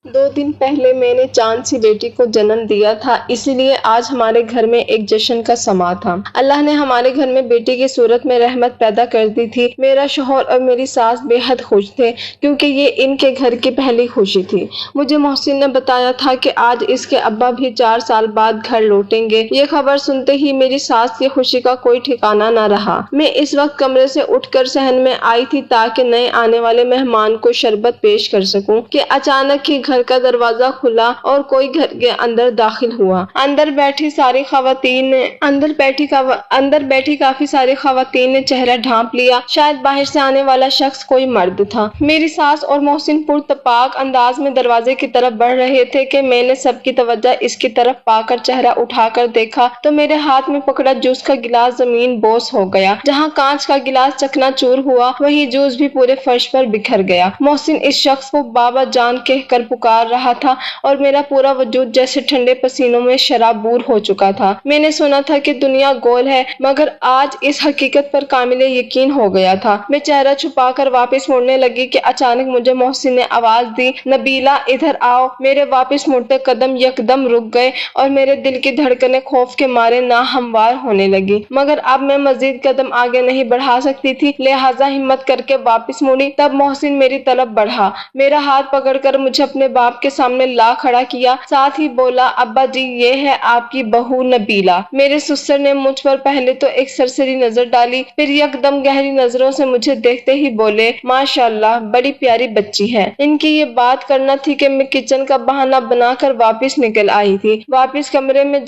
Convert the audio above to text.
2 दिन पहले मैंने चांद सी बेटी को जन्म दिया था, इसलिए आज हमारे घर में एक जश्न का समा था। अल्लाह ने हमारे घर में बेटी की सूरत में रहमत पैदा कर दी थी। मेरा शौहर और मेरी सास बेहद खुश थे, क्योंकि ये इनके घर की पहली खुशी थी। मुझे मोहसिन ने बताया था कि आज इसके अब्बा भी 4 साल बाद घर लौटेंगे। ये खबर सुनते ही मेरी सास की खुशी का कोई ठिकाना न रहा। मैं इस वक्त कमरे से उठकर सहन में आई थी ताकि नए आने वाले मेहमान को शरबत पेश कर सकूं कि अचानक ही घर का दरवाजा खुला और कोई घर के अंदर दाखिल हुआ। अंदर बैठी काफी सारी खवातीन ने चेहरा ढांप लिया। शायद बाहर से आने वाला शख्स कोई मर्द था। मेरी सास और मोहसिन पुरतपाक अंदाज में दरवाजे की तरफ बढ़ रहे थे कि मैंने सबकी तवज्जो इसकी तरफ पाकर चेहरा उठाकर देखा तो मेरे हाथ में पकड़ा जूस का गिलास जमीन बोस हो गया। जहाँ कांच का गिलास चकनाचूर हुआ, वही जूस भी पूरे फर्श पर बिखर गया। मोहसिन इस शख्स को बाबा जान कहकर पुकार रहा था और मेरा पूरा वजूद जैसे ठंडे पसीनों में शराबूर हो चुका था। मैंने सुना था कि दुनिया गोल है, मगर आज इस हकीकत पर कामिल यकीन हो गया था। मैं चेहरा छुपाकर वापस मुड़ने लगी कि अचानक मुझे मोहसिन ने आवाज दी, नबीला इधर आओ। मेरे वापस मुड़ते कदम यकदम रुक गए और मेरे दिल की धड़कनें खौफ के मारे नाहमवार होने लगी। मगर अब मैं मजीद कदम आगे नहीं बढ़ा सकती थी, लिहाजा हिम्मत करके वापस मुड़ी। तब मोहसिन मेरी तरफ बढ़ा, मेरा हाथ पकड़कर मुझे अपने बाप के सामने ला खड़ा किया, साथ ही बोला, अब्बा जी ये है आपकी बहू नबीला। मेरे ससुर ने मुझ पर पहले तो एक सरसरी नजर डाली, फिर यकदम गहरी नजरों से मुझे देखते ही बोले, माशाअल्लाह बड़ी प्यारी बच्ची है। इनकी ये बात करना थी कि मैं किचन का बहाना बनाकर वापस निकल आई थी। वापस कमरे में